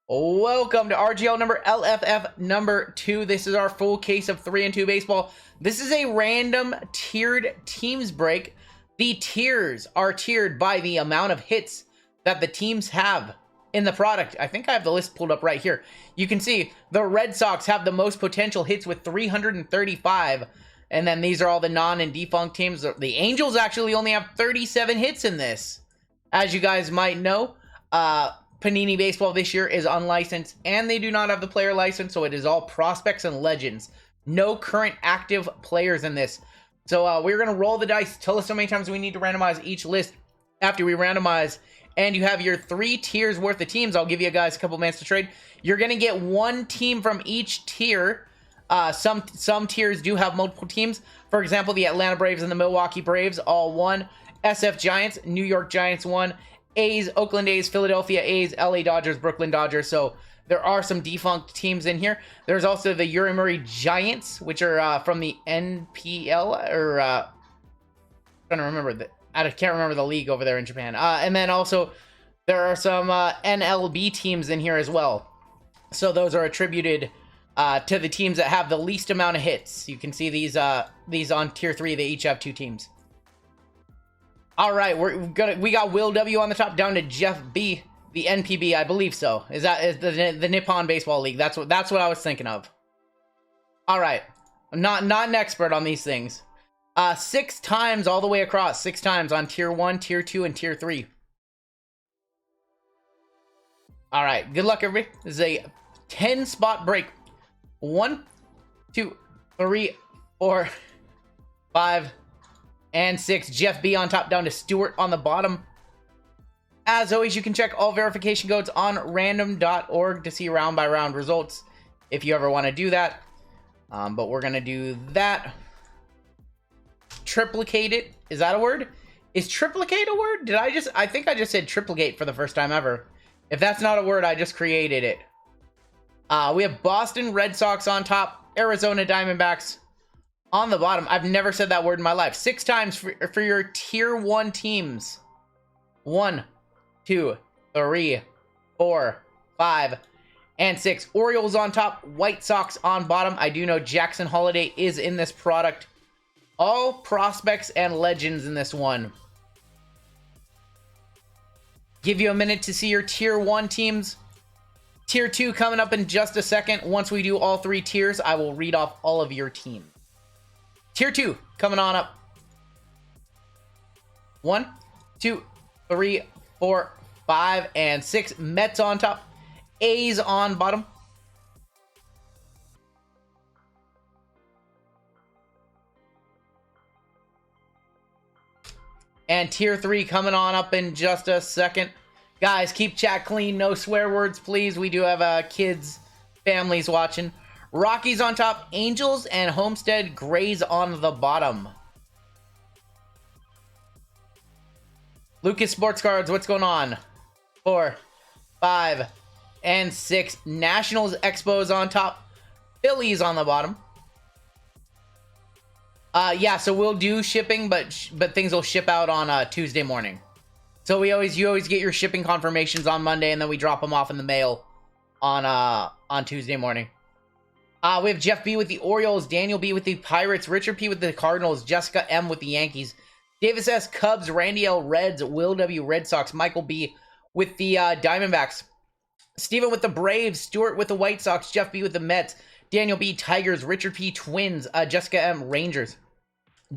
Welcome to RGL number LFF number 2. This is our full case of 3 and 2 baseball. This is a random tiered teams break. The tiers are tiered by the amount of hits that the teams have in the product. I think I have the list pulled up right here. You can see the Red Sox have the most potential hits with 335. And then these are all the non and defunct teams. The Angels actually only have 37 hits in this. As you guys might know, Panini Baseball this year is unlicensed, and they do not have the player license, so it is all prospects and legends. No current active players in this. So we're going to roll the dice. Tell us how many times we need to randomize each list after we randomize. And you have your 3 tiers worth of teams. I'll give you guys a couple minutes to trade. You're going to get 1 team from each tier. Some tiers do have multiple teams. For example, the Atlanta Braves and the Milwaukee Braves, all 1. SF Giants, New York Giants, 1. A's, Oakland A's, Philadelphia A's, LA Dodgers, Brooklyn Dodgers. So there are some defunct teams in here. There's also the Yomiuri Giants, which are from the NPL, or trying to remember I can't remember the league over there in Japan. And then also there are some NLB teams in here as well. So those are attributed to the teams that have the least amount of hits. You can see these on tier 3. They each have 2 teams. All right, we got Will W on the top, down to Jeff B, the NPB, I believe so. Is the Nippon Baseball League? That's what I was thinking of. All right, I'm not an expert on these things. 6 times all the way across, 6 times on tier 1, tier 2, and tier 3. All right, good luck, everybody. This is a 10 spot break. 1, 2, 3, 4, 5. And 6, Jeff B on top, down to Stewart on the bottom. As always, you can check all verification codes on random.org to see round by round results if you ever want to do that. But we're going to do that. Triplicate it. Is that a word? Is triplicate a word? I think I just said triplicate for the first time ever. If that's not a word, I just created it. We have Boston Red Sox on top, Arizona Diamondbacks on the bottom. I've never said that word in my life. 6 times for your tier 1 teams. 1, 2, 3, 4, 5, and 6. Orioles on top, White Sox on bottom. I do know Jackson Holiday is in this product. All prospects and legends in this one. Give you a minute to see your tier 1 teams. Tier 2 coming up in just a second. Once we do all 3 tiers, I will read off all of your teams. Tier 2, coming on up. 1, 2, 3, 4, 5, and 6. Mets on top. A's on bottom. And tier 3 coming on up in just a second. Guys, keep chat clean. No swear words, please. We do have kids, families watching. Rockies on top, Angels and Homestead Grays on the bottom. Lucas Sports Cards, what's going on? 4, 5, and 6. Nationals Expos on top, Phillies on the bottom. Yeah, so we'll do shipping, but things will ship out on Tuesday morning. So you always get your shipping confirmations on Monday, and then we drop them off in the mail on Tuesday morning. We have Jeff B with the Orioles, Daniel B with the Pirates, Richard P with the Cardinals, Jessica M with the Yankees, Davis S Cubs, Randy L Reds, Will W Red Sox, Michael B with the Diamondbacks, Steven with the Braves, Stewart with the White Sox, Jeff B with the Mets, Daniel B Tigers, Richard P Twins, Jessica M Rangers,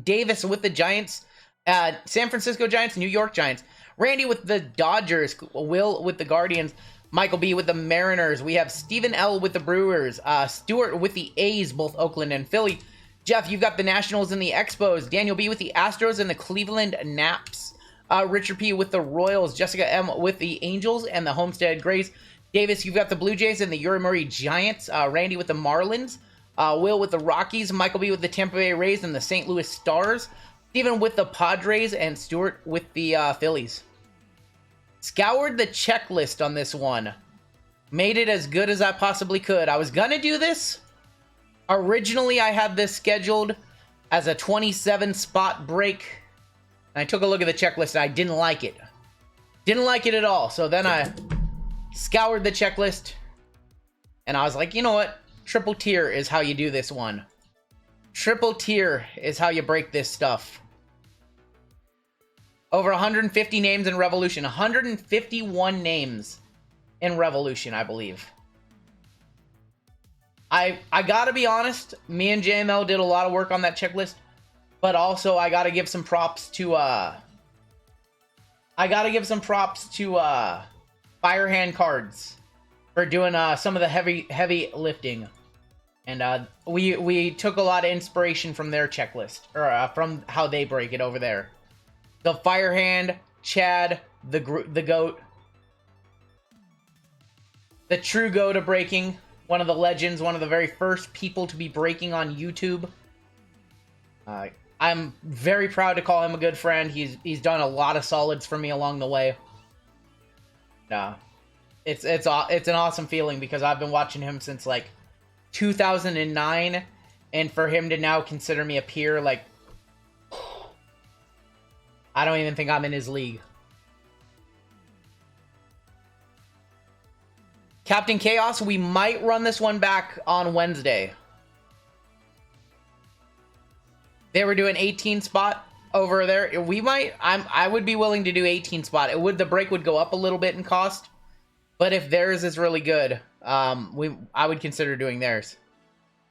Davis with the Giants, San Francisco Giants, New York Giants, Randy with the Dodgers, Will with the Guardians, Michael B with the Mariners. We have Stephen L with the Brewers. Stewart with the A's, both Oakland and Philly. Jeff, you've got the Nationals and the Expos. Daniel B with the Astros and the Cleveland Naps. Richard P with the Royals. Jessica M with the Angels and the Homestead Grays. Davis, you've got the Blue Jays and the Yomiuri Giants. Randy with the Marlins. Will with the Rockies. Michael B with the Tampa Bay Rays and the St. Louis Stars. Stephen with the Padres and Stewart with the Phillies. Scoured the checklist on this one. Made it as good as I possibly could. I was gonna do this. Originally, I had this scheduled as a 27 spot break. And I took a look at the checklist and I didn't like it. Didn't like it at all. So then scoured the checklist, and I was like, you know what? Triple tier is how you do this one. Triple tier is how you break this stuff. Over 150 names in Revolution. 151 names in Revolution, I believe. I gotta be honest, me and JML did a lot of work on that checklist, but also I gotta give some props to Firehand Cards for doing some of the heavy lifting. And we took a lot of inspiration from their checklist, or from how they break it over there. The Firehand, Chad, the GOAT, the true GOAT of breaking, one of the legends, one of the very first people to be breaking on YouTube. I'm very proud to call him a good friend. He's done a lot of solids for me along the way. It's an awesome feeling because I've been watching him since like 2009, and for him to now consider me a peer, like, I don't even think I'm in his league. Captain Chaos, we might run this one back on Wednesday. They were doing 18 spot over there. We might, I would be willing to do 18 spot. The break would go up a little bit in cost, but if theirs is really good, I would consider doing theirs.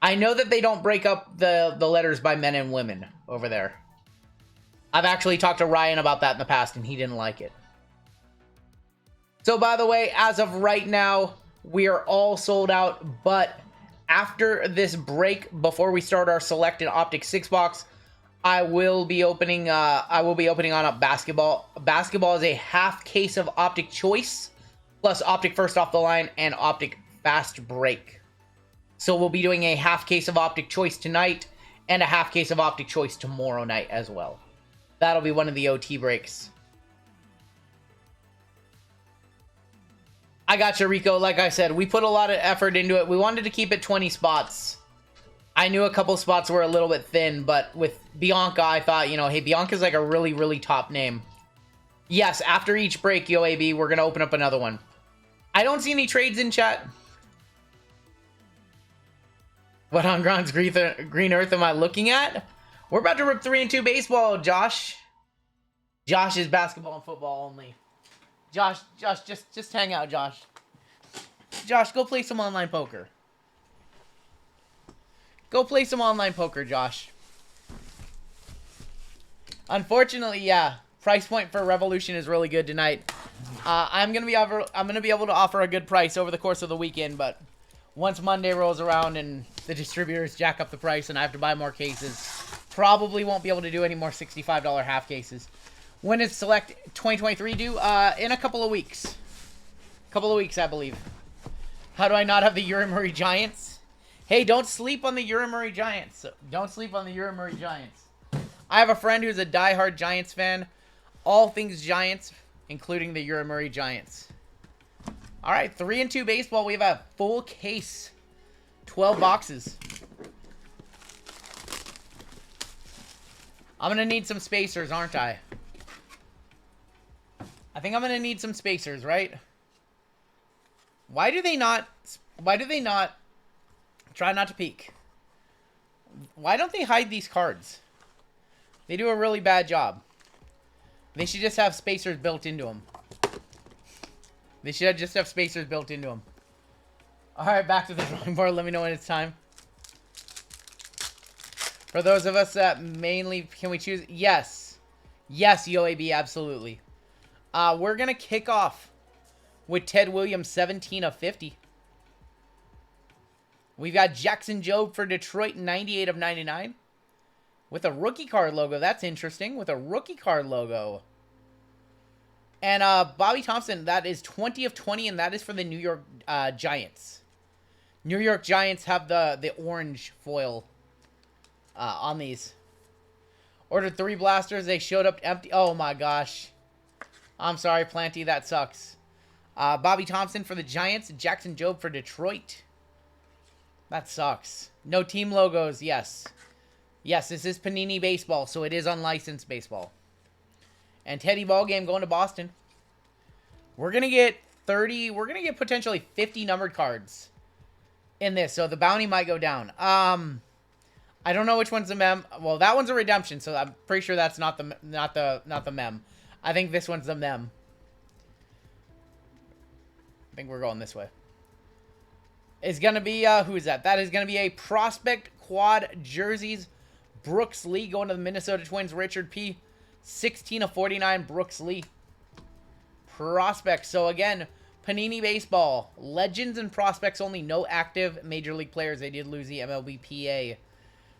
I know that they don't break up the letters by men and women over there. I've actually talked to Ryan about that in the past, and he didn't like it. So, by the way, as of right now, we are all sold out, but after this break, before we start our selected Optic 6 box, I will be opening on up Basketball. Basketball is a half case of Optic Choice, plus Optic First Off the Line, and Optic Fast Break. So we'll be doing a half case of Optic Choice tonight, and a half case of Optic Choice tomorrow night as well. That'll be one of the OT breaks. I got you, Rico. Like I said, we put a lot of effort into it. We wanted to keep it 20 spots. I knew a couple spots were a little bit thin, but with Bianca, I thought, you know, hey, Bianca's like a really, really top name. Yes, after each break, YoAB, we're going to open up another one. I don't see any trades in chat. What on Grand's Green Earth am I looking at? We're about to rip 3 and 2 baseball, Josh. Josh is basketball and football only. Josh, just hang out, Josh. Josh, go play some online poker. Go play some online poker, Josh. Unfortunately, yeah, price point for Revolution is really good tonight. I'm gonna be able to offer a good price over the course of the weekend, but once Monday rolls around and the distributors jack up the price and I have to buy more cases, probably won't be able to do any more $65 half cases. When is Select 2023 due? In a couple of weeks. I believe. How do I not have the Urimuri Giants? Hey, don't sleep on the Urimuri Giants. Don't sleep on the Urimuri Giants. I have a friend who's a diehard Giants fan. All things Giants, including the Urimuri Giants. All right, 3 and 2 baseball. We have a full case. 12 boxes. I'm going to need some spacers, aren't I? I think I'm going to need some spacers, right? Why do they not try not to peek? Why don't they hide these cards? They do a really bad job. They should just have spacers built into them. They should just have spacers built into them. All right, back to the drawing board. Let me know when it's time. For those of us that mainly, can we choose? Yes. Yes, YoAB, absolutely. We're going to kick off with Ted Williams, 17 of 50. We've got Jackson Jobe for Detroit, 98 of 99. With a rookie card logo. That's interesting. With a rookie card logo. And Bobby Thompson, that is 20 of 20, and that is for the New York Giants. New York Giants have the orange foil on these. Ordered 3 blasters. They showed up empty. Oh, my gosh. I'm sorry, Planty. That sucks. Bobby Thompson for the Giants. Jackson Jobe for Detroit. That sucks. No team logos. Yes. Yes, this is Panini Baseball, so it is unlicensed baseball. And Teddy Ballgame going to Boston. We're going to get 30. We're going to get potentially 50 numbered cards in this, so the bounty might go down. I don't know which one's the mem. Well, that one's a redemption, so I'm pretty sure that's not the mem. I think this one's the mem. I think we're going this way. It's going to be, who is that? That is going to be a prospect quad jerseys. Brooks Lee going to the Minnesota Twins. Richard P. 16 of 49, Brooks Lee. Prospects. So again, Panini Baseball. Legends and prospects only. No active Major League players. They did lose the MLBPA.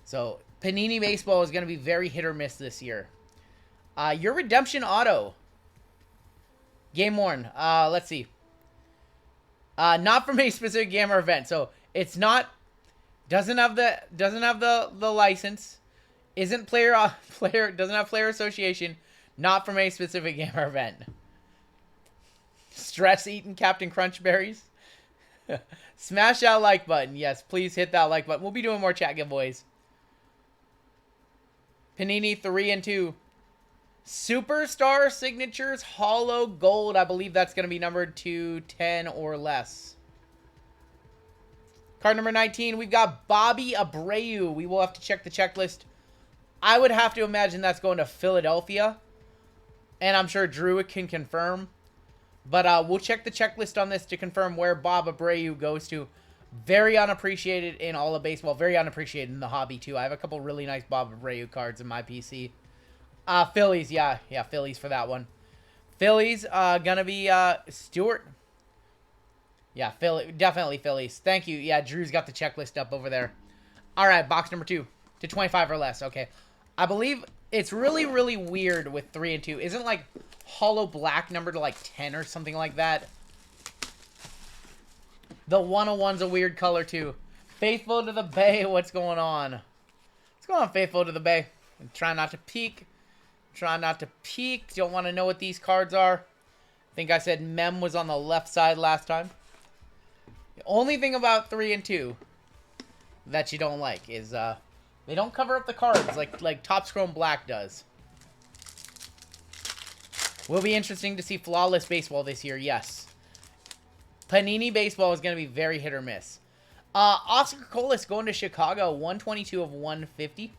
So Panini Baseball is going to be very hit or miss this year. Your redemption auto. Game worn. Let's see. Not from a specific game or event. So it's not, doesn't have the license. Isn't doesn't have player association. Not from a specific game or event. Stress eating Captain Crunch berries. Smash that like button. Yes, please hit that like button. We'll be doing more chat giveaways. Panini 3 and 2. Superstar signatures hollow gold. I believe that's going to be numbered to 10 or less. Card number 19. We've got Bobby Abreu. We will have to check the checklist. I would have to imagine that's going to Philadelphia. And I'm sure Drew can confirm. But we'll check the checklist on this to confirm where Bob Abreu goes to. Very unappreciated in all of baseball. Very unappreciated in the hobby, too. I have a couple really nice Bob Abreu cards in my PC. Phillies, yeah. Yeah, Phillies for that one. Phillies, gonna be, Stewart. Yeah, definitely Phillies. Thank you. Yeah, Drew's got the checklist up over there. All right, box number 2 to 25 or less. Okay. I believe it's really, really weird with 3 and 2. Isn't, like, hollow black numbered to, like, 10 or something like that? The 101's a weird color, too. Faithful to the Bay, what's going on? What's going on, Faithful to the Bay? I'm trying not to peek. Trying not to peek. Don't want to know what these cards are. I think I said Mem was on the left side last time. The only thing about 3 and 2 that you don't like is they don't cover up the cards like Topps Chrome Black does. Will be interesting to see flawless baseball this year, yes. Panini Baseball is going to be very hit or miss. Oscar Colas going to Chicago, 122 of 150.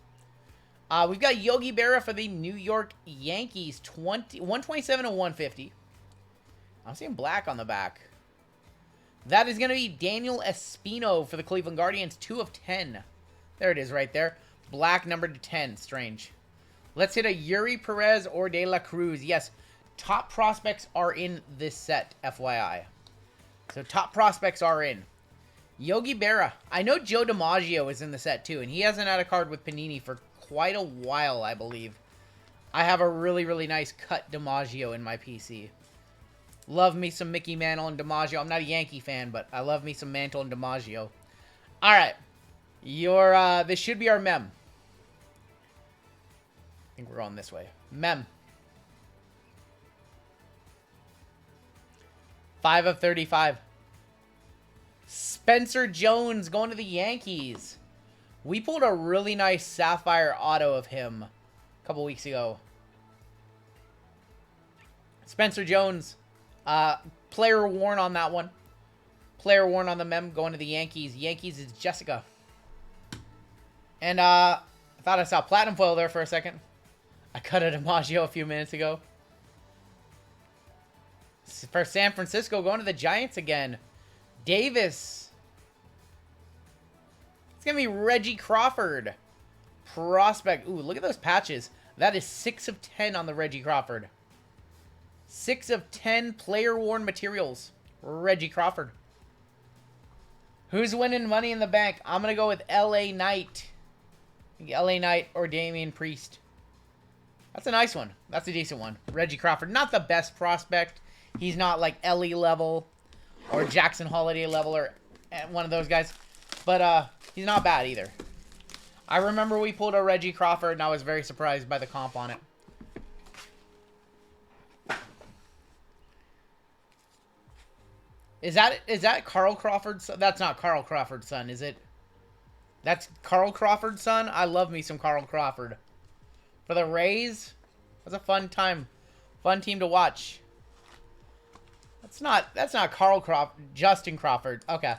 We've got Yogi Berra for the New York Yankees, 127 of 150. I'm seeing black on the back. That is going to be Daniel Espino for the Cleveland Guardians, 2 of 10. There it is right there. Black numbered to 10. Strange. Let's hit a Yuri Perez or De La Cruz. Yes, top prospects are in this set, FYI. So top prospects are in. Yogi Berra. I know Joe DiMaggio is in the set too, and he hasn't had a card with Panini for quite a while, I believe. I have a really, really nice cut DiMaggio in my PC. Love me some Mickey Mantle and DiMaggio. I'm not a Yankee fan, but I love me some Mantle and DiMaggio. All right. This should be our Mem. I think we're going this way. Mem. 5 of 35. Spencer Jones going to the Yankees. We pulled a really nice Sapphire auto of him a couple weeks ago. Spencer Jones. Player worn on that one. Player worn on the Mem going to the Yankees. Yankees is Jessica. And I thought I saw Platinum Foil there for a second. I cut a DiMaggio a few minutes ago. For San Francisco, going to the Giants again. Davis. It's going to be Reggie Crawford. Prospect. Ooh, look at those patches. That is 6 of 10 on the Reggie Crawford. 6 of 10 player-worn materials. Reggie Crawford. Who's winning Money in the Bank? I'm going to go with L.A. Knight. L.A. Knight or Damian Priest. That's a nice one. That's a decent one. Reggie Crawford. Not the best prospect. He's not like Ellie level or Jackson Holiday level or one of those guys. But he's not bad either. I remember we pulled a Reggie Crawford and I was very surprised by the comp on it. Is that Carl Crawford's son? That's not Carl Crawford's son, is it? That's Carl Crawford's son? I love me some Carl Crawford. For the Rays, that's a fun time. Fun team to watch. That's not Carl Crawford. Justin Crawford. Okay.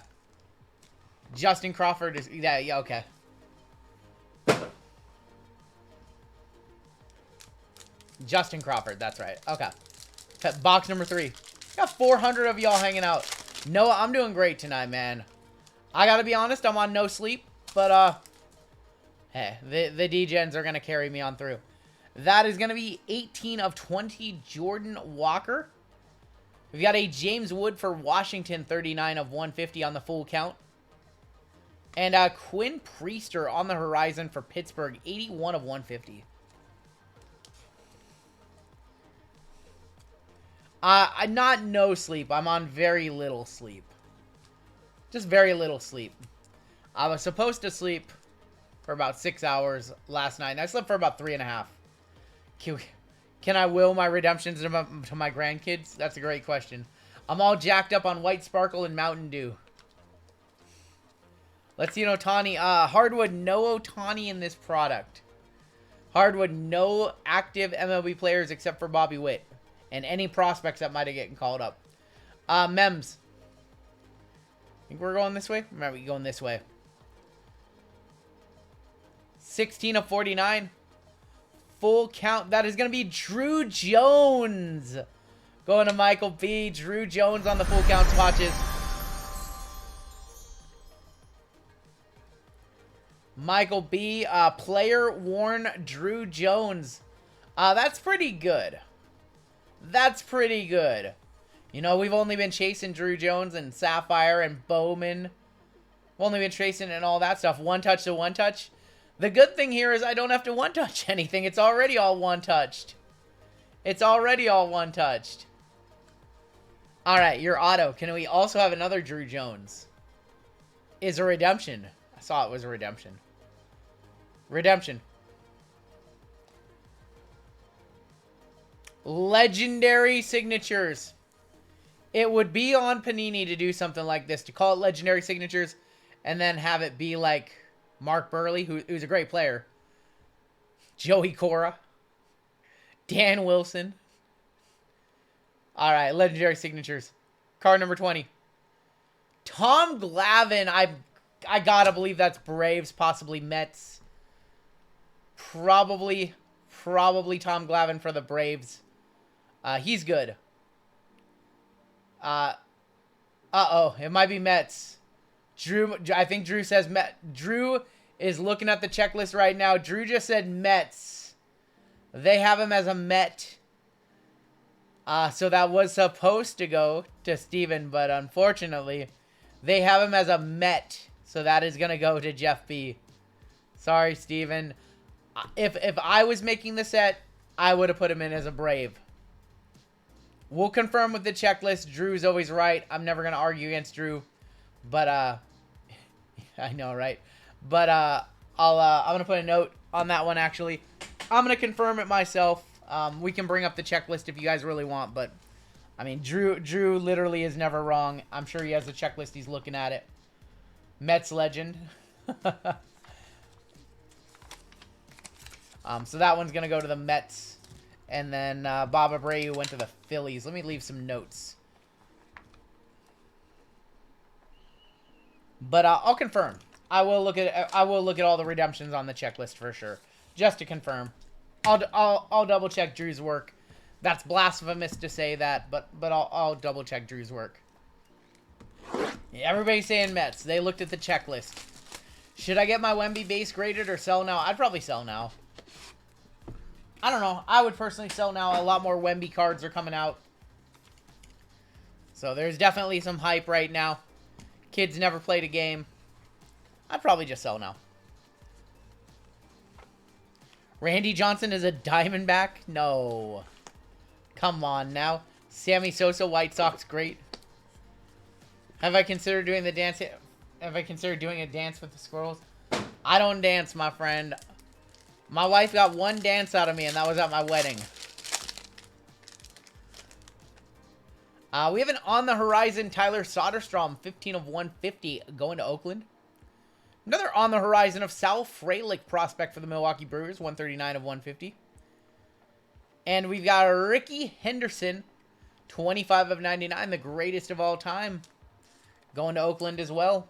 Justin Crawford is... Yeah, okay. Justin Crawford, that's right. Okay. Box number 3. Got 400 of y'all hanging out. Noah, I'm doing great tonight, man. I gotta be honest, I'm on no sleep. But, hey, the D-Gens are gonna carry me on through. That is gonna be 18 of 20 Jordan Walker. We've got a James Wood for Washington, 39 of 150 on the full count. And Quinn Priester on the horizon for Pittsburgh, 81 of 150. I'm not no sleep. I'm on very little sleep. Just very little sleep. I was supposed to sleep for about 6 hours last night, and I slept for about 3.5. Can I will my redemptions to my grandkids? That's a great question. I'm all jacked up on White Sparkle and Mountain Dew. Let's see an Ohtani. Hardwood, no Ohtani in this product. Hardwood, no active MLB players except for Bobby Witt. And any prospects that might have gotten called up. Mems. Think we're going this way? Might be going this way. 16 of 49. Full count. That is going to be Drew Jones. Going to Michael B. Drew Jones on the full count swatches. Michael B. Player worn Drew Jones. That's pretty good. That's pretty good. You know, we've only been chasing Drew Jones and Sapphire and Bowman. We've only been chasing and all that stuff. One touch to one touch. The good thing here is I don't have to one-touch anything. It's already all one-touched. It's already all one-touched. Alright, your auto. Can we also have another Drew Jones? Is a redemption. I saw it was a redemption. Redemption. Legendary signatures. It would be on Panini to do something like this. To call it legendary signatures and then have it be like Mark Burley, who's a great player. Joey Cora. Dan Wilson. Alright, legendary signatures. Card number 20. Tom Glavine. I gotta believe that's Braves, possibly Mets. Probably Tom Glavine for the Braves. He's good. Uh-oh. It might be Mets. Drew, I think Drew says Met. Drew is looking at the checklist right now. Drew just said Mets. They have him as a Met. So that was supposed to go to Steven, but unfortunately, they have him as a Met. So that is going to go to Jeff B. Sorry, Steven. If I was making the set, I would have put him in as a Brave. We'll confirm with the checklist. Drew's always right. I'm never going to argue against Drew. But, I know, right? But, I'm going to put a note on that one, actually. I'm going to confirm it myself. We can bring up the checklist if you guys really want, but, I mean, Drew literally is never wrong. I'm sure he has a checklist. He's looking at it. Mets legend. So that one's going to go to the Mets. And then, Bob Abreu went to the Phillies. Let me leave some notes. But I'll confirm. I will look at all the redemptions on the checklist for sure, just to confirm. I'll double check Drew's work. That's blasphemous to say that, but I'll double check Drew's work. Yeah, everybody's saying Mets. They looked at the checklist. Should I get my Wemby base graded or sell now? I'd probably sell now. I don't know. I would personally sell now. A lot more Wemby cards are coming out. So there's definitely some hype right now. Kids never played a game. I'd probably just sell now. Randy Johnson is a Diamondback? No. Come on now. Sammy Sosa, White Sox, great. Have I considered doing the dance? Have I considered doing a dance with the squirrels? I don't dance, my friend. My wife got one dance out of me, and that was at my wedding. We have an on the horizon Tyler Soderstrom, 15 of 150, going to Oakland. Another on the horizon of Sal Frelick prospect for the Milwaukee Brewers, 139 of 150. And we've got Ricky Henderson 25 of 99, the greatest of all time. Going to Oakland as well.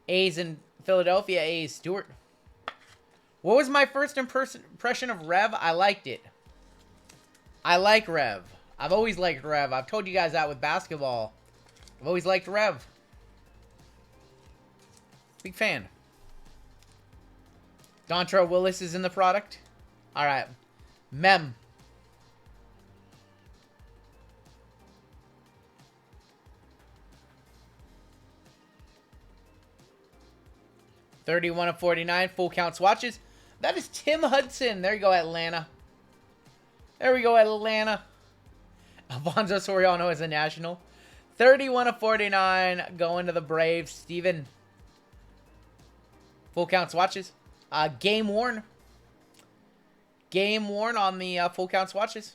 A's in Philadelphia. A's, Stewart. What was my first impression of Rev? I liked it. I like Rev. I've always liked Rev. I've told you guys that with basketball. I've always liked Rev. Big fan. Dontrell Willis is in the product. All right. Mem. $31 of 49. Full count swatches. That is Tim Hudson. There you go, Atlanta. There we go, Atlanta. Alfonso Soriano is a national. 31 of 49 going to the Braves. Steven. Full count swatches. Game worn. Game worn on the full count swatches.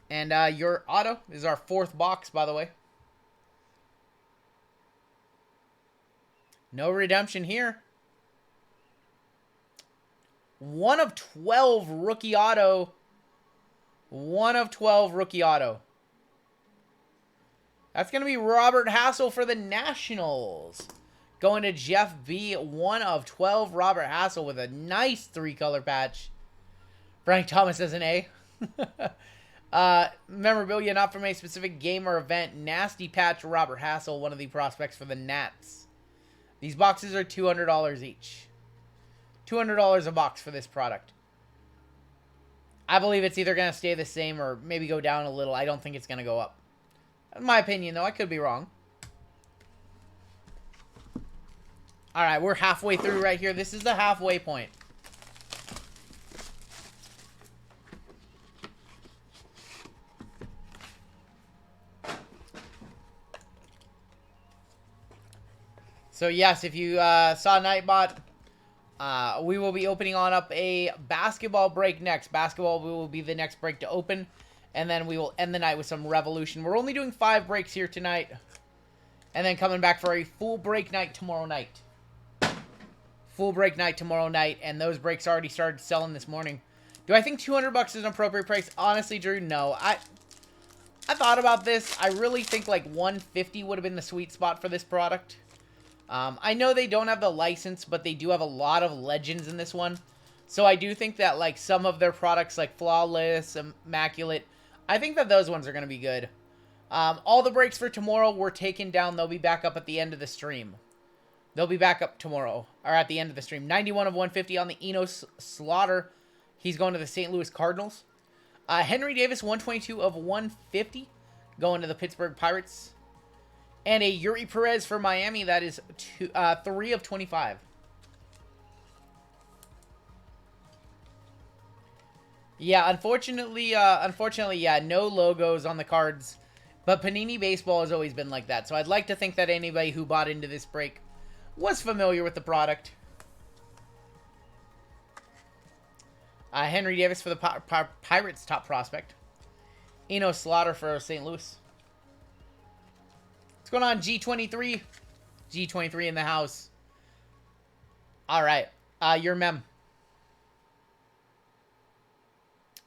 And your auto is our 4th box, by the way. No redemption here. 1 of 12 rookie auto. 1 of 12 rookie auto. That's going to be Robert Hassel for the Nationals. Going to Jeff B. 1 of 12 Robert Hassel with a nice 3-color patch. Frank Thomas has an A. Memorabilia not from a specific game or event. Nasty patch Robert Hassel, one of the prospects for the Nats. These boxes are $200 each. $200 a box for this product. I believe it's either going to stay the same or maybe go down a little. I don't think it's going to go up. In my opinion, though, I could be wrong. All right, we're halfway through right here. This is the halfway point. So, yes, if you saw Nightbot, we will be opening on up a basketball break next. Basketball will be the next break to open. And then we will end the night with some Revolution. We're only doing 5 breaks here tonight. And then coming back for a full break night tomorrow night. Full break night tomorrow night. And those breaks already started selling this morning. Do I think $200 is an appropriate price? Honestly, Drew, no. I thought about this. I really think like $150 would have been the sweet spot for this product. I know they don't have the license, but they do have a lot of legends in this one. So I do think that like some of their products like Flawless, Immaculate, I think that those ones are going to be good. All the breaks for tomorrow were taken down. They'll be back up at the end of the stream. They'll be back up tomorrow, or at the end of the stream. 91 of 150 on the Enos Slaughter. He's going to the St. Louis Cardinals. Henry Davis, 122 of 150, going to the Pittsburgh Pirates. And a Yuri Perez for Miami. That is 3 of 25. Yeah, unfortunately, yeah, no logos on the cards. But Panini Baseball has always been like that. So I'd like to think that anybody who bought into this break was familiar with the product. Henry Davis for the Pirates top prospect. Enos Slaughter for St. Louis. What's going on, G23? G23 in the house. All right. Your mem.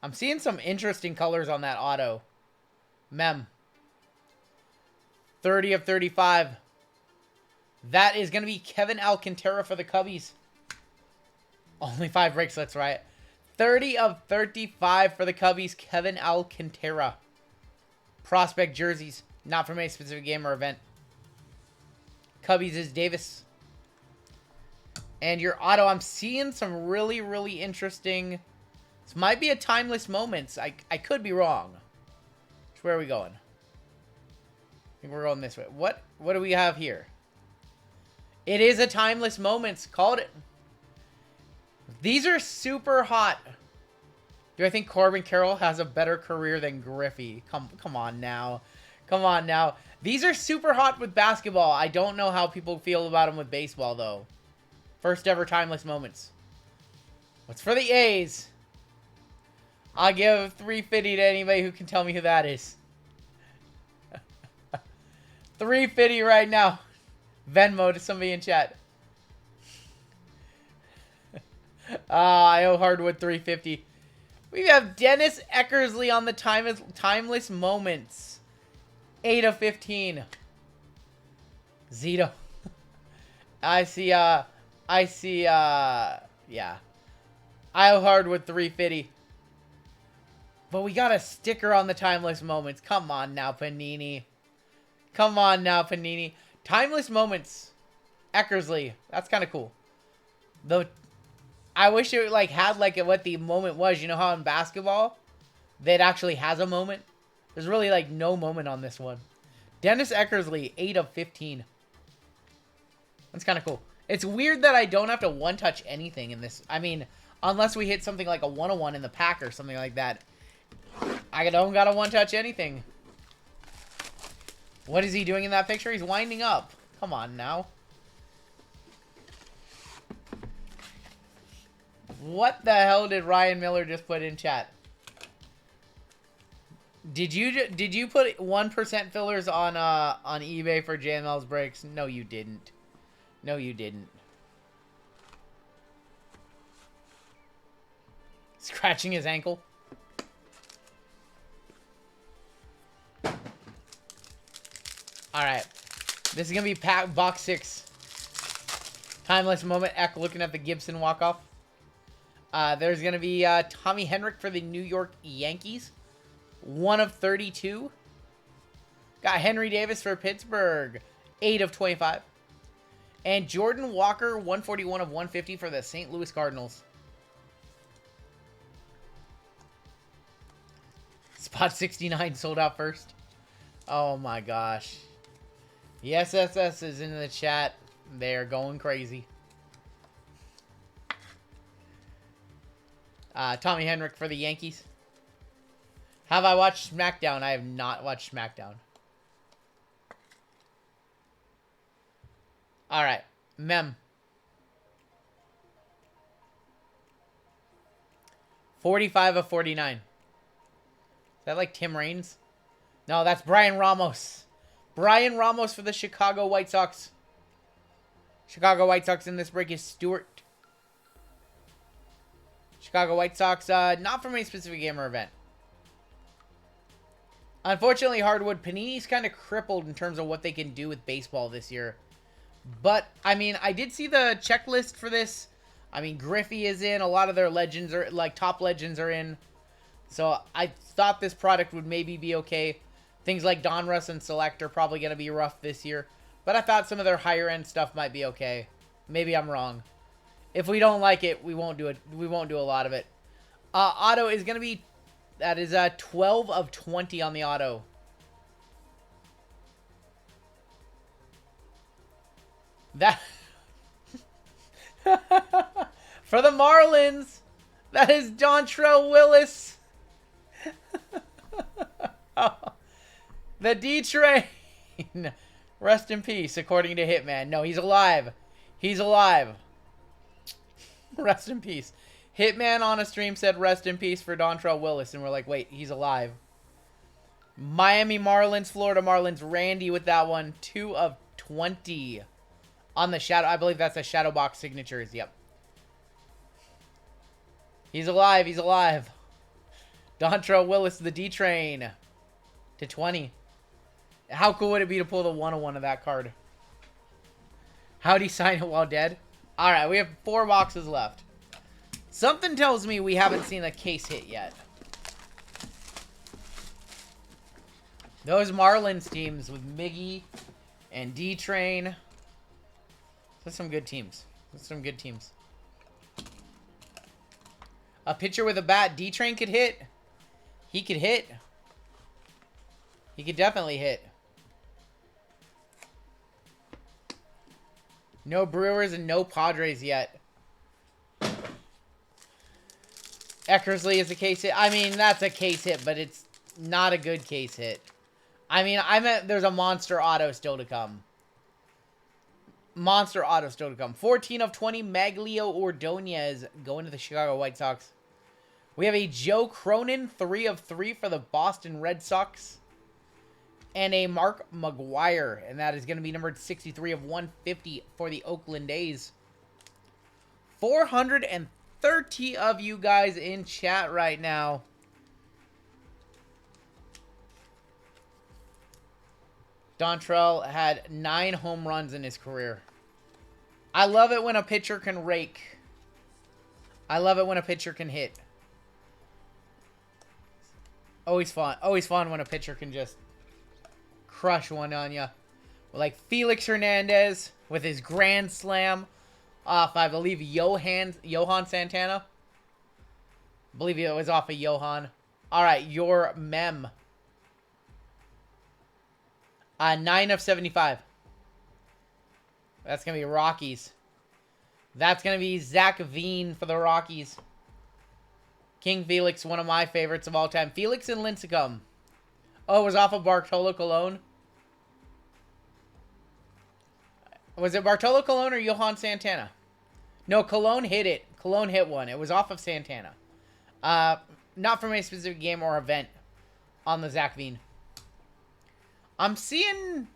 I'm seeing some interesting colors on that auto. Mem. 30 of 35. That is going to be Kevin Alcantara for the Cubbies. Only 5 breaks, that's right. 30 of 35 for the Cubbies, Kevin Alcantara. Prospect jerseys, not from any specific game or event. Cubbies is Davis. And your auto, I'm seeing some really, really interesting... This might be a timeless moments. I could be wrong. Where are we going? I think we're going this way. What do we have here? It is a timeless moments. Called it. These are super hot. Do I think Corbin Carroll has a better career than Griffey? Come on now. Come on now. These are super hot with basketball. I don't know how people feel about them with baseball, though. First ever timeless moments. What's for the A's? I'll give $350 to anybody who can tell me who that is. $350 right now. Venmo to somebody in chat. I owe Hardwood $350. We have Dennis Eckersley on the timeless moments. 8 of 15. Zito. I see, yeah. I'll hard with 350. But we got a sticker on the timeless moments. Come on now, Panini. Come on now, Panini. Timeless moments. Eckersley. That's kind of cool. Though, I wish it like had like what the moment was. You know how in basketball, that actually has a moment? There's really like no moment on this one. Dennis Eckersley, 8 of 15. That's kind of cool. It's weird that I don't have to one-touch anything in this. I mean, unless we hit something like a 101 in the pack or something like that. I don't gotta one-touch anything. What is he doing in that picture? He's winding up. Come on now. What the hell did Ryan Miller just put in chat? Did you put 1% fillers on eBay for JML's breaks? No, you didn't. No, you didn't. Scratching his ankle. Alright. This is going to be box 6. Timeless moment. Eck looking at the Gibson walk-off. There's going to be Tommy Henrik for the New York Yankees. 1 of 32. Got Henry Davis for Pittsburgh. 8 of 25. And Jordan Walker, 141 of 150 for the St. Louis Cardinals. Spot 69 sold out first. Oh my gosh. The SSS is in the chat. They are going crazy. Tommy Henrik for the Yankees. Have I watched SmackDown? I have not watched SmackDown. Alright. Mem. 45 of 49. Is that like Tim Raines? No, that's Brian Ramos. Brian Ramos for the Chicago White Sox. Chicago White Sox in this break is Stewart. Chicago White Sox, not from any specific game or event. Unfortunately, Hardwood, Panini's kind of crippled in terms of what they can do with baseball this year. But, I mean, I did see the checklist for this. I mean, Griffey is in. A lot of their legends are, like, top legends are in. So, I thought this product would maybe be okay. Things like Donruss and Select are probably going to be rough this year. But I thought some of their higher-end stuff might be okay. Maybe I'm wrong. If we don't like it, we won't do it. We won't do a lot of it. Auto is going to be... That is 12 of 20 on the auto. That... For the Marlins, that is Dontrell Willis. Oh, the D-Train. Rest in peace, according to Hitman. No, he's alive. He's alive. Rest in peace. Hitman on a stream said rest in peace for Dontrell Willis, and we're like, wait, he's alive. Miami Marlins, Florida Marlins. Randy with that one. 2 of 20 on the shadow. I believe that's a shadow box signatures. Yep. He's alive. He's alive. Dontrell Willis, the D-Train. To 20. How cool would it be to pull the 101 of that card? How'd he sign it while dead? Alright, we have 4 boxes left. Something tells me we haven't seen a case hit yet. Those Marlins teams with Miggy and D-Train. Those are some good teams. Those are some good teams. A pitcher with a bat. D-Train could hit. He could hit. He could definitely hit. No Brewers and no Padres yet. Eckersley is a case hit. I mean, that's a case hit, but it's not a good case hit. I mean, I meant there's a monster auto still to come. Monster auto still to come. 14 of 20, Maglio Ordonez going to the Chicago White Sox. We have a Joe Cronin, 3 of 3 for the Boston Red Sox. And a Mark McGuire, and that is going to be numbered 63 of 150 for the Oakland A's. 430 30 of you guys in chat right now. Dontrell had 9 home runs in his career. I love it when a pitcher can rake. I love it when a pitcher can hit. Always fun. Always fun when a pitcher can just crush one on you. Like Felix Hernandez with his grand slam off, I believe, Johan Santana. I believe it was off of Johan. All right, your mem. 9 of 75. That's going to be Rockies. That's going to be Zach Veen for the Rockies. King Felix, one of my favorites of all time. Felix and Lincecum. Oh, it was off of Bartolo Colon. Was it Bartolo Colon or Johan Santana? No, Colon hit it. Colon hit one. It was off of Santana. Not from a specific game or event on the Zach Veen. I'm seeing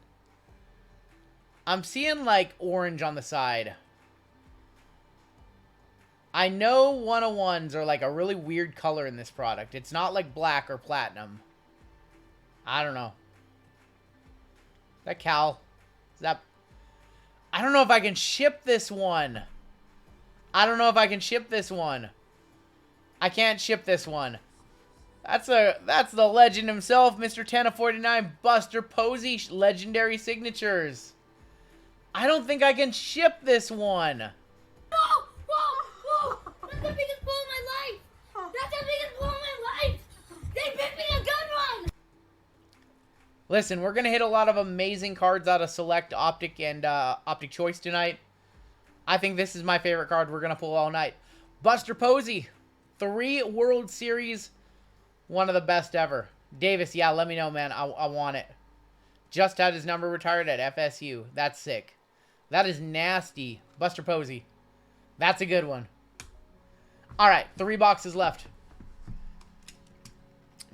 like orange on the side. I know 101s are like a really weird color in this product. It's not like black or platinum. I don't know. Is that Cal? Is that... I don't know if I can ship this one. I don't know if I can ship this one. I can't ship this one. That's the legend himself, Mr. 10 of 49, Buster Posey, legendary signatures. I don't think I can ship this one. Whoa! Whoa! Whoa! That's the biggest blow of my life! That's the biggest blow of my life! They picked me a good one! Listen, we're going to hit a lot of amazing cards out of Select, Optic, and Optic Choice tonight. I think this is my favorite card we're going to pull all night. Buster Posey, 3 World Series, one of the best ever. Davis, yeah, let me know, man. I want it. Just had his number retired at FSU. That's sick. That is nasty. Buster Posey. That's a good one. All right, 3 boxes left.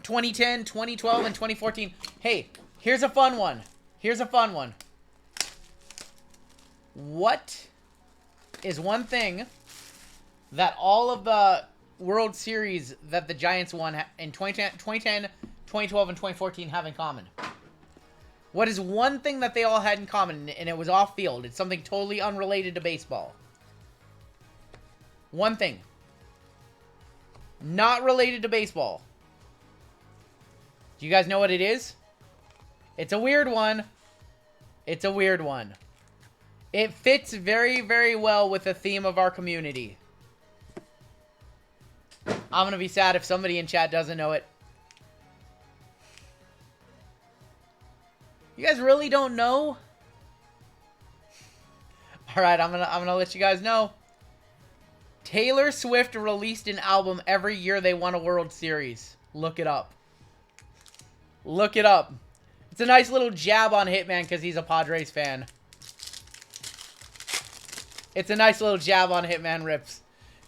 2010, 2012, and 2014. Hey, here's a fun one. Here's a fun one. What is one thing that all of the World Series that the Giants won in 2010, 2012, and 2014 have in common? What is one thing that they all had in common, and it was off-field? It's something totally unrelated to baseball. One thing. Not related to baseball. Do you guys know what it is? It's a weird one. It's a weird one. It fits very, very well with the theme of our community. I'm going to be sad if somebody in chat doesn't know it. You guys really don't know? Alright, I'm gonna let you guys know. Taylor Swift released an album every year they won a World Series. Look it up. Look it up. It's a nice little jab on Hitman because he's a Padres fan. It's a nice little jab on Hitman rips.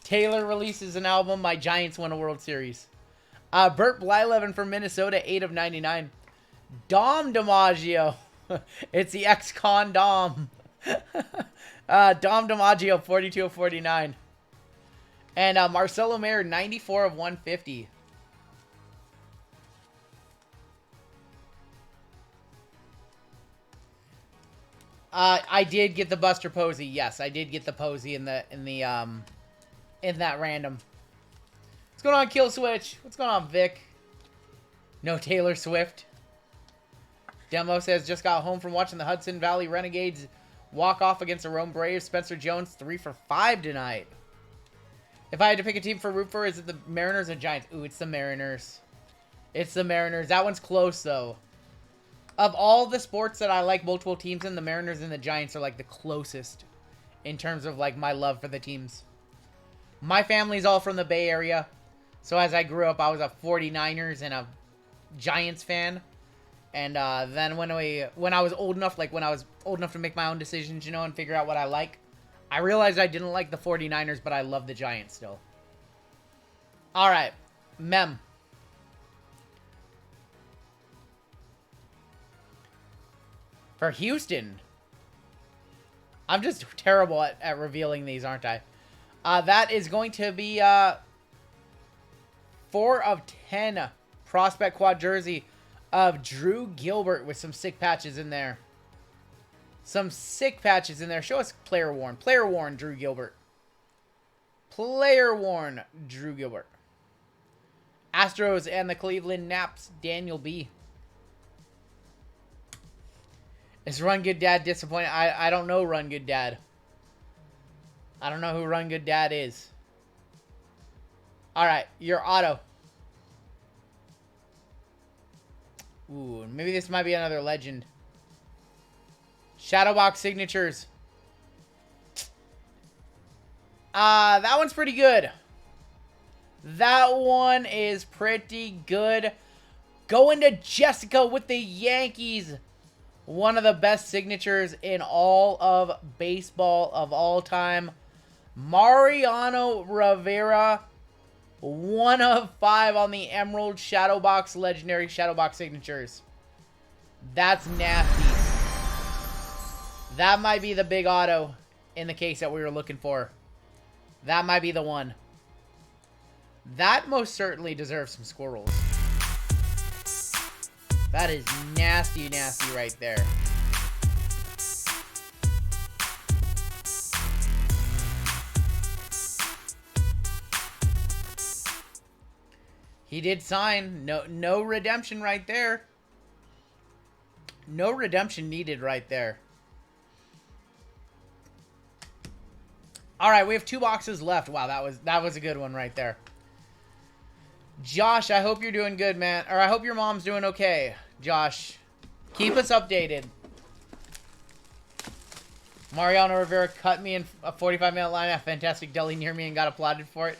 Taylor releases an album, my Giants won a World Series. Burt Blyleven from Minnesota, 8 of 99. Dom DiMaggio. It's the ex-con Dom. Dom DiMaggio, 42 of 49. And Marcelo Mayer, 94 of 150. I did get the Buster Posey. Yes, I did get the Posey in that random. What's going on, Kill Switch? What's going on, Vic? No Taylor Swift. Demo says, just got home from watching the Hudson Valley Renegades walk off against the Rome Braves. Spencer Jones, 3 for 5 tonight. If I had to pick a team for root for, is it the Mariners or Giants? Ooh, it's the Mariners. It's the Mariners. That one's close, though. Of all the sports that I like multiple teams in, the Mariners and the Giants are, like, the closest in terms of, like, my love for the teams. My family's all from the Bay Area. So as I grew up, I was a 49ers and a Giants fan. And then when I was old enough, like when I was old enough to make my own decisions, you know, and figure out what I like, I realized I didn't like the 49ers, but I love the Giants still. All right. Mem. For Houston. I'm just terrible at revealing these, aren't I? That is going to be 4 of 10 prospect quad jersey of Drew Gilbert with some sick patches in there. Some sick patches in there. Show us player worn. Player worn Drew Gilbert. Player worn Drew Gilbert. Astros and the Cleveland Naps, Daniel B. Is Run Good Dad disappointed? I don't know Run Good Dad. I don't know who Run Good Dad is. Alright, your auto. Ooh, maybe this might be another legend. Shadowbox signatures. That one's pretty good. That one is pretty good. Going to Jessica with the Yankees. One of the best signatures in all of baseball of all time. Mariano Rivera. 1 of 5 on the Emerald Shadowbox Legendary Shadowbox signatures. That's nasty. That might be the big auto in the case that we were looking for. That might be the one. That most certainly deserves some squirrels. That is nasty, nasty right there. He did sign. No redemption right there. No redemption needed right there. All right, we have 2 boxes left. Wow, that was a good one right there. Josh, I hope you're doing good, man. Or I hope your mom's doing okay. Josh, keep us updated. Mariano Rivera cut me in a 45-minute line at Fantastic Deli near me and got applauded for it.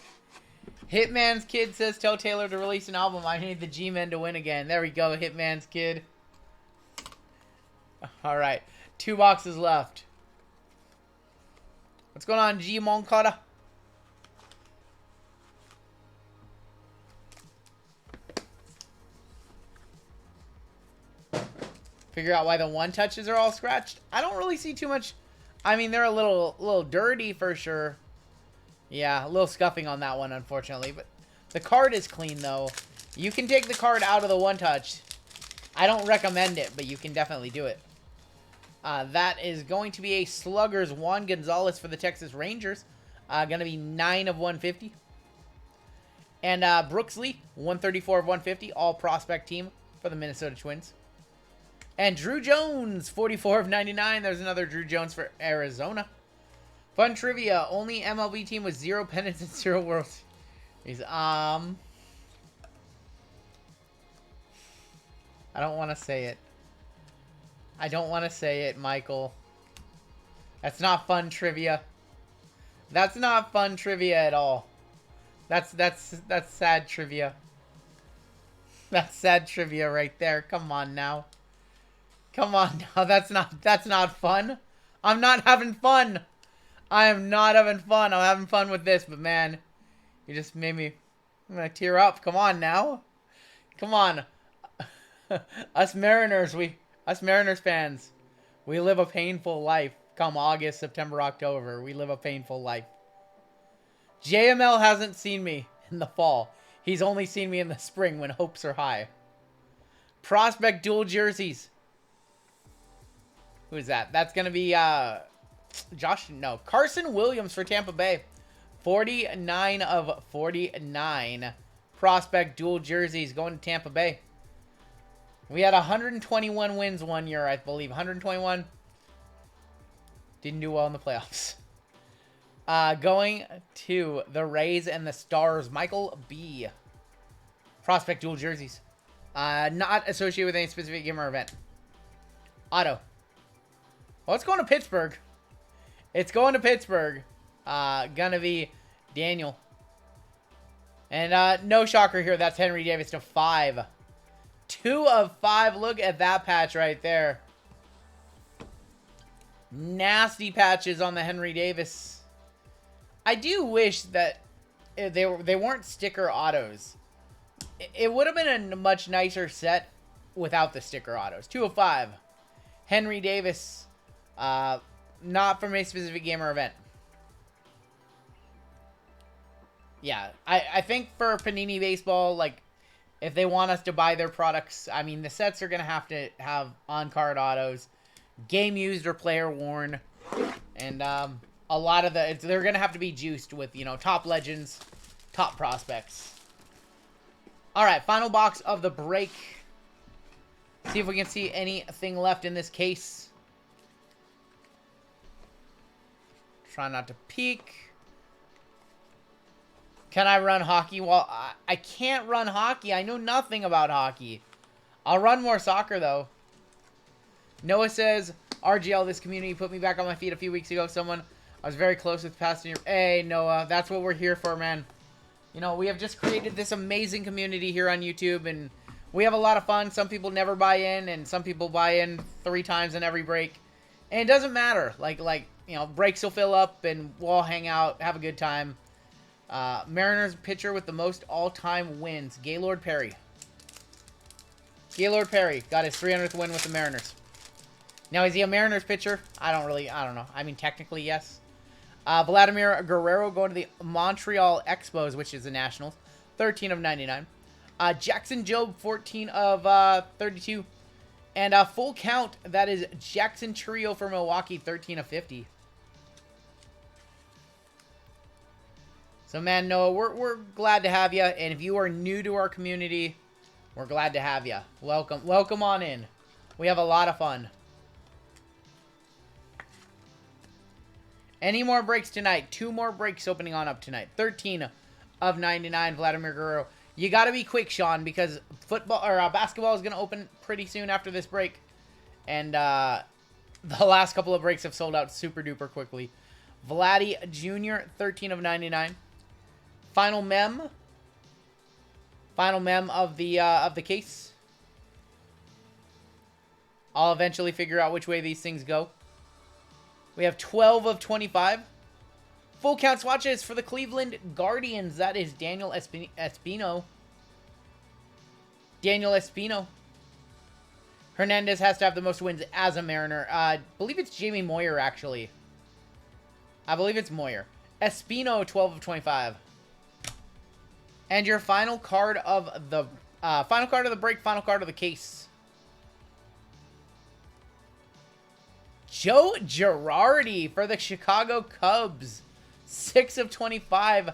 Hitman's Kid says, tell Taylor to release an album. I need the G-Men to win again. There we go, Hitman's Kid. All right, 2 boxes left. What's going on, G Moncada? Figure out why the 1 touches are all scratched. I don't really see too much. I mean, they're a little dirty for sure. Yeah, a little scuffing on that one, unfortunately. But the card is clean, though. You can take the card out of the 1 touch. I don't recommend it, but you can definitely do it. That is going to be a Sluggers Juan Gonzalez for the Texas Rangers. Going to be 9 of 150. And Brooks Lee, 134 of 150. All prospect team for the Minnesota Twins. And Drew Jones, 44 of 99. There's another Drew Jones for Arizona. Fun trivia. Only MLB team with 0 pennants and 0 World Series. I don't want to say it. I don't want to say it, Michael. That's not fun trivia. That's not fun trivia at all. That's sad trivia. That's sad trivia right there. Come on now. Come on now. That's not fun. I'm not having fun. I am not having fun. I'm having fun with this, but man, you just made me. I'm gonna tear up. Come on now. Come on. Us Mariners fans, we live a painful life. Come August, September, October, we live a painful life. JML hasn't seen me in the fall. He's only seen me in the spring when hopes are high. Prospect dual jerseys. Who's that? That's going to be Carson Williams for Tampa Bay. 49 of 49. Prospect dual jerseys going to Tampa Bay. We had 121 wins one year, I believe. 121. Didn't do well in the playoffs. Going to the Rays and the Stars. Michael B. Prospect dual jerseys. Not associated with any specific game or event. Auto. Well, it's going to Pittsburgh. It's going to Pittsburgh. Gonna be Daniel. And no shocker here. That's Henry Davis to 5. 2 of 5. Look at that patch right there. Nasty patches on the Henry Davis. I do wish that they weren't sticker autos. It would have been a much nicer set without the sticker autos. 2 of 5. Henry Davis. Not from a specific game or event. yeah, I think for Panini Baseball, like, if they want us to buy their products, I mean, the sets are going to have on-card autos, game used or player worn, and a lot of they're going to have to be juiced with, you know, top legends, top prospects. All right, final box of the break. See if we can see anything left in this case. Try not to peek. Can I run hockey? Well, I can't run hockey. I know nothing about hockey. I'll run more soccer, though. Noah says, RGL, this community put me back on my feet a few weeks ago. Someone I was very close with passing your... Hey, Noah, that's what we're here for, man. You know, we have just created this amazing community here on YouTube, and we have a lot of fun. Some people never buy in, and some people buy in 3 times in every break. And it doesn't matter. Like, you know, breaks will fill up, and we'll all hang out, have a good time. Mariners pitcher with the most all-time wins, Gaylord Perry. Gaylord Perry got his 300th win with the Mariners. Now, is he a Mariners pitcher? I don't know. I mean, technically, yes. Vladimir Guerrero going to the Montreal Expos, which is the Nationals. 13 of 99. Jackson Jobe, 14 of 32. And full count, that is Jackson Trio for Milwaukee, 13 of 50. So, man, Noah, we're glad to have you. And if you are new to our community, we're glad to have you. Welcome. Welcome on in. We have a lot of fun. Any more breaks tonight? 2 more breaks opening on up tonight. 13 of 99, Vladimir Guerrero. You got to be quick, Sean, because football or basketball is going to open pretty soon after this break. And the last couple of breaks have sold out super duper quickly. Vladdy Jr., 13 of 99. Final mem of the case. I'll eventually figure out which way these things go. We have 12 of 25. Full count swatches for the Cleveland Guardians. That is Daniel Espino. Daniel Espino. Hernandez has to have the most wins as a Mariner. I believe it's Jamie Moyer, actually. I believe it's Moyer. Espino, 12 of 25. And your final card of the break, final card of the case. Joe Girardi for the Chicago Cubs. 6 of 25.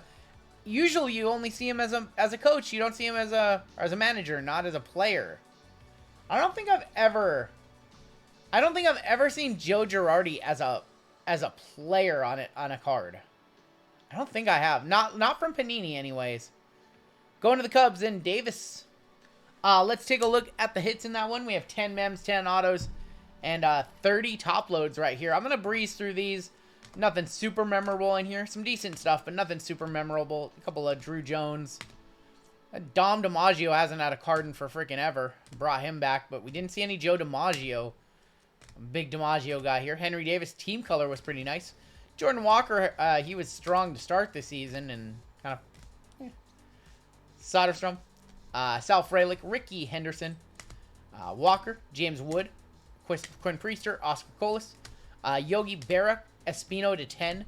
Usually you only see him as a coach. You don't see him as a manager, not as a player. I don't think I've ever seen Joe Girardi as a player on a card. I don't think I have. Not from Panini anyways. Going to the Cubs in Davis. Let's take a look at the hits in that one. We have 10 mems, 10 autos, and 30 top loads right here. I'm going to breeze through these. Nothing super memorable in here. Some decent stuff, but nothing super memorable. A couple of Drew Jones. Dom DiMaggio hasn't had a card in for freaking ever. Brought him back, but we didn't see any Joe DiMaggio. Big DiMaggio guy here. Henry Davis team color was pretty nice. Jordan Walker, he was strong to start the season and kind of Soderstrom. Sal Frelick, Ricky Henderson, Walker, James Wood, Quinn Priester, Oscar Colas, Yogi Berra, Espino to 10,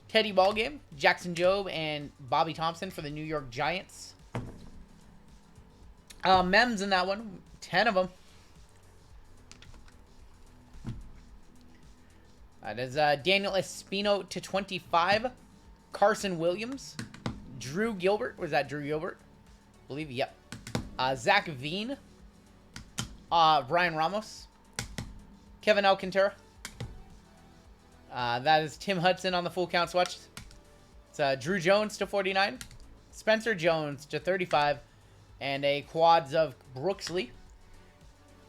Teddy Ballgame, Jackson Jobe, and Bobby Thompson for the New York Giants. Mems in that one, 10 of them. That is Daniel Espino to 25, Carson Williams, Drew Gilbert. Was that Drew Gilbert? I believe, yep. Zach Veen, Brian Ramos, Kevin Alcantara. That is Tim Hudson on the full count swatch. It's Drew Jones to 49, Spencer Jones to 35, and a quads of Brooksley.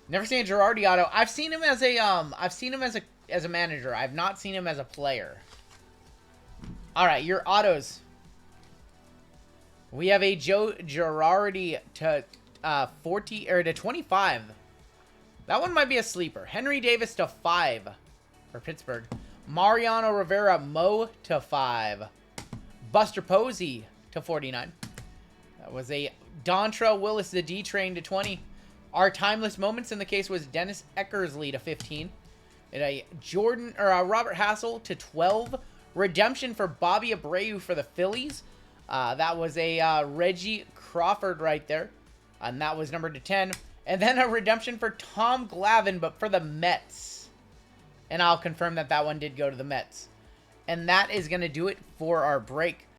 Never seen a Girardi auto. I've seen him as a manager. I've not seen him as a player. All right, your autos. We have a Joe Girardi to 40 or to 25. That one might be a sleeper. Henry Davis to 5 for Pittsburgh. Mariano Rivera Mo to 5. Buster Posey to 49. That was a Dontrell Willis the D train to 20. Our timeless moments in the case was Dennis Eckersley to 15. And a Robert Hassel to 12. Redemption for Bobby Abreu for the Phillies. That was a Reggie Crawford right there. And that was numbered to 10. And then a redemption for Tom Glavine, but for the Mets. And I'll confirm that that one did go to the Mets. And that is going to do it for our break.